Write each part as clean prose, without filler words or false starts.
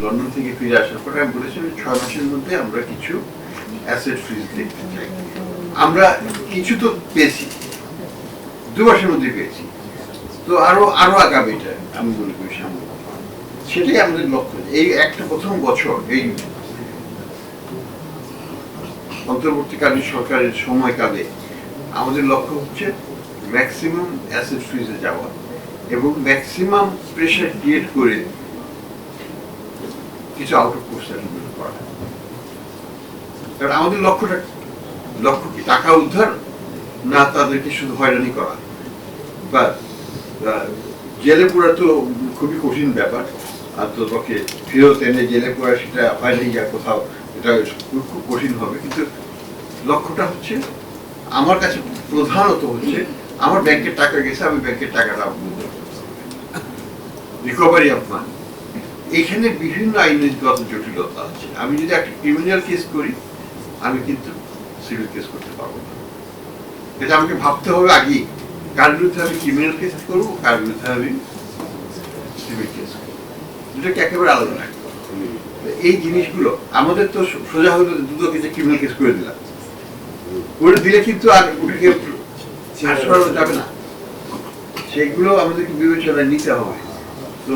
London থেকে ফিরে আসার পরে আমি বলেছিলাম 6 মাসের মধ্যে আমরা কিছু অ্যাসেট ফ্রিজ দেখতে চাই। আমরা কিছু তো পেয়েছি, 2 মাসের মধ্যে পেয়েছি, তো আরো আরো আগাবে এটা আমি মনে করি সামনে। সেটাই আমাদের লক্ষ্য। এই একটা প্রথম বছর এই অন্তর্বর্তীকালীন সরকারের সময়কালে আমাদের লক্ষ্য হচ্ছে ম্যাক্সিমাম অ্যাসেট ফ্রিজে যাওয়া এবং ম্যাক্সিমাম প্রেশার ক্রিয়েট করে কিছু আউট অফ কোর্স সেটেলমেন্ট করা। কারণ আমাদের লক্ষ্য কি টাকা উদ্ধার, না তাদেরকে শুধু হয়রানি করা বা জেলে পোড়া তো খুবই কঠিন ব্যাপার, আর তোর পক্ষে ফেরত এনে জেলে পোড়া সেটা হয়নি যা কোথাও, এটা খুব কঠিন হবে। কিন্তু লক্ষ্যটা হচ্ছে আমার কাছে প্রধানত হচ্ছে আমার ব্যাংকের টাকা গেছে, আমি ব্যাংকের টাকাটা রিকভারি অফ মানি। এখানে বিভিন্ন আইনগত জটিলতা আছে। আমি যদি একটা ক্রিমিনাল কেস করি আমি কিন্তু সিভিল কেস করতে পারবো না। এটা আমাকে ভাবতে হবে আগে কার বিরুদ্ধে আমি ক্রিমিনাল কেস করবো, কার বিরুদ্ধে আমি সিভিল কেস করবো, দুটোকে একেবারে আলাদা রাখবো। এই জিনিসগুলো আমাদের তো সোজা হলো দুটোকে যে ক্রিমিনাল কেস করে দিলাম, করে দিলে কিন্তু আর ওটাকে সরানো যাবে না, সেগুলো আমাদেরকে বিবেচনায় নিতে হবে। তো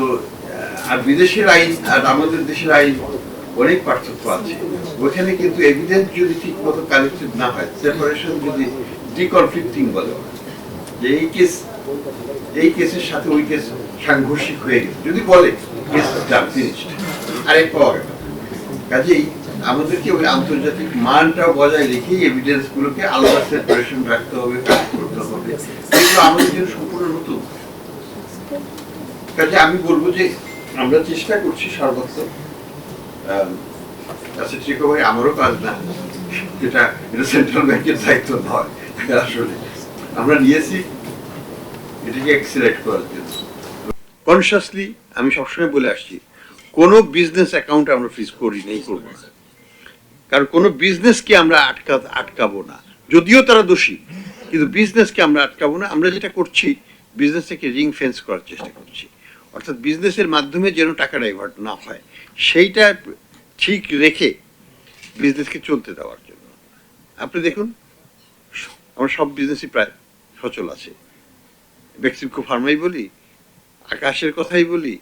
আর বিদেশের আইন আর আমাদের দেশের আইন অনেক পার্থক্য আছে। ওখানে কিন্তু এভিডেন্স যদি ঠিক মতো কালেক্টেড না হয়, সেপারেশন যদি ডিকনফ্লিক্টিং বলে, যে এই কেসের সাথে ওই কেস সাংঘর্ষিক হয়ে গেছে যদি বলে, কেস ডান ফিনিশড, আরেক পাওয়া গেল। কাজেই আমাদেরকে ওই আন্তর্জাতিক মানটা বজায় রেখেই এভিডেন্স গুলোকে আলাদা সেপারেশন রাখতে হবে, কাজ করতে হবে। এগুলো আমাদের জন্য সম্পূর্ণ নতুন। কাজে আমি বলবো যে আমরা চেষ্টা করছি সর্বোচ্চ। অ্যাসেট রিকভারি আমারও কাজ না, এটা সেন্ট্রাল ব্যাংকের দায়িত্ব নয়। আসলে আমরা নিয়েছি এটাকে এক্সিলেক্ট করার জন্য। কনসিয়াসলি আমি সবসময় বলে আসছি, কোনো বিজনেস অ্যাকাউন্ট আমরা ফ্রিজ করি নেই, করবো না। কারণ কোনো বিজনেসকে আমরা আটকাবো না, যদিও তারা দোষী, কিন্তু বিজনেসকে আমরা আটকাবো না। আমরা যেটা করছি বিজনেসটাকে রিং ফেন্স করার চেষ্টা করছি, অর্থাৎ বিজনেসের মাধ্যমে যেন টাকা ডাইভার্ট না হয় সেইটা ঠিক রেখে বিজনেসকে চলতে দেওয়ার জন্য। আপনি দেখুন আমার সব বিজনেসই প্রায় সচল আছে। বেক্সিমকো ফার্মাই বলি, আকাশের কথাই বলি,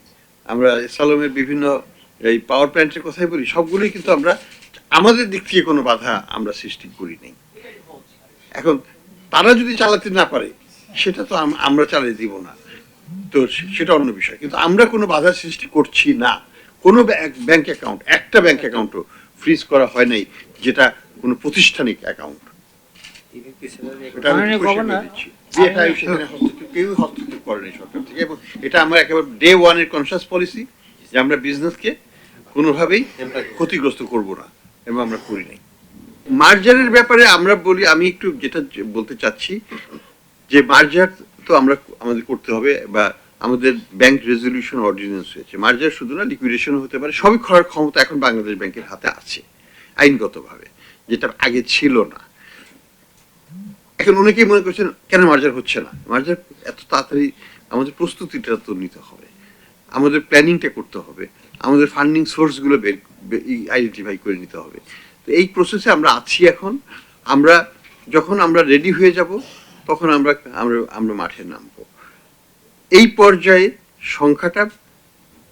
আমরা সালমের বিভিন্ন এই পাওয়ার প্ল্যান্টের কথাই বলি, সবগুলোই কিন্তু আমরা আমাদের দিক থেকে কোনো বাধা আমরা সৃষ্টি করি নাই। এখন তারা যদি চালাতে না পারে সেটা তো আমরা চালিয়ে দিব না, তো সেটা অন্য বিষয়। কিন্তু আমরা কোনো বাধা সৃষ্টি করছি না। কোনো ব্যাংক অ্যাকাউন্ট, একটা ব্যাংক অ্যাকাউন্টও ফ্রিজ করা হয় নাই যেটা কোনো প্রতিষ্ঠানিক অ্যাকাউন্ট। কেউ হস্তক্ষেপ করেনি সরকার থেকে, এবং এটা আমরা একেবারে ডে ওয়ানের কনসিয়াস পলিসি যে আমরা বিজনেসকে কোনোভাবেই ক্ষতিগ্রস্ত করব না, এবং আমরা করি নাই। মার্জারের ব্যাপারে আমরা বলি, আমি একটু যেটা বলতে চাচ্ছি যে মার্জার তো আমাদের করতে হবে, বা আমাদের ব্যাংক রেজলিউশন অর্ডিন্যান্স হয়েছে। মার্জার শুধু না, লিকুইডেশনও হতে পারে। সবই করার ক্ষমতা এখন বাংলাদেশ ব্যাংকের হাতে আছে আইনগতভাবে, যেটা আগে ছিল না। এখন অনেকেই মনে করছেন কেন মার্জার হচ্ছে না। মার্জার এত তাড়াতাড়ি আমাদের প্রস্তুতিটা তো নিতে হবে, আমাদের প্ল্যানিংটা করতে হবে, আমাদের ফান্ডিং সোর্সগুলো আইডেন্টিফাই করে নিতে হবে। তো এই প্রসেসে আমরা আছি এখন। যখন আমরা রেডি হয়ে যাব তখন আমরা মাঠে নামবো। এই পর্যায়ে সংখ্যাটা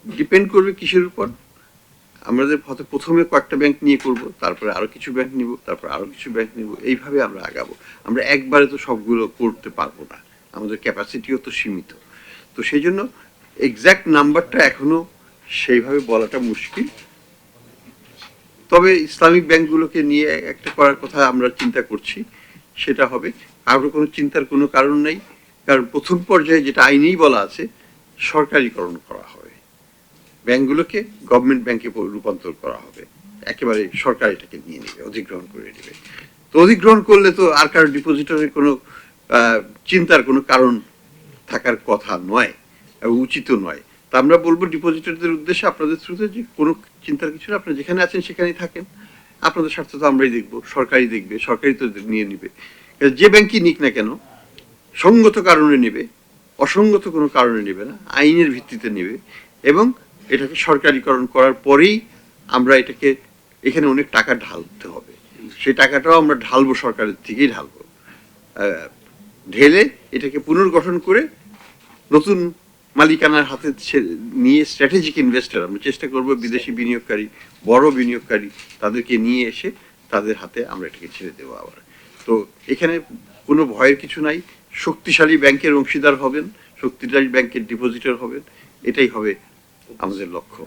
ডিপেন্ড করবে কিসের উপর। আমাদের হয়তো প্রথমে কয়েকটা ব্যাংক নিয়ে করব, তারপরে আরো কিছু ব্যাংক নিব, তারপরে আরো কিছু ব্যাংক নিব, এইভাবে আমরা আগাবো। আমরা একবারে তো সবগুলো করতে পারবো না, আমাদের ক্যাপাসিটিও তো সীমিত। তো সেই জন্য এক্সাক্ট নাম্বারটা এখনো সেইভাবে বলাটা মুশকিল। তবে ইসলামিক ব্যাংকগুলোকে নিয়ে একটা করার কথা আমরা চিন্তা করছি, সেটা হবে। আর কোনো চিন্তার কোনো কারণ নেই, কারণ প্রথম পর্যায়ে যেটা আইনেই বলা আছে সরকারিকরণ করা হবে, ব্যাংকগুলোকে গভর্নমেন্ট ব্যাংকে রূপান্তর করা হবে, একেবারে সরকার এটাকে নিয়ে নেবে, অধিগ্রহণ করে নেবে। তো অধিগ্রহণ করলে তো আর কারো ডিপোজিটরের কোনো চিন্তার কোনো কারণ থাকার কথা নয়, উচিত নয়। তা আমরা বলবো ডিপোজিটরদের উদ্দেশ্যে আপনাদের থ্রুতে যে কোনো চিন্তার কিছু না, আপনারা যেখানে আছেন সেখানেই থাকেন, আপনাদের স্বার্থ তো আমরাই দেখবো, সরকারই দেখবে, সরকারই তো নিয়ে নিবে। যে ব্যাংকই নিক না কেন সঙ্গত কারণে নেবে, অসঙ্গত কোনো কারণে নেবে না, আইনের ভিত্তিতে নেবে, এবং এটাকে সরকারিকরণ করার পরেই আমরা এটাকে এখানে অনেক টাকা ঢালতে হবে, সেই টাকাটাও আমরা ঢালবো, সরকারের থেকেই ঢালবো। ঢেলে এটাকে পুনর্গঠন করে নতুন মালিকানার হাতে নিয়ে স্ট্র্যাটেজিক ইনভেস্টর আমরা চেষ্টা করব, বিদেশি বিনিয়োগকারী, বড় বিনিয়োগকারী, তাদেরকে নিয়ে এসে তাদের হাতে আমরা এটাকে ছেড়ে দেবো আবার। তো এখানে কোনো ভয়ের কিছু নাই। শক্তিশালী ব্যাংকের অংশীদার হবেন, শক্তিশালী ব্যাংকের ডিপোজিটর হবেন, এটাই হবে আমাদের লক্ষ্য।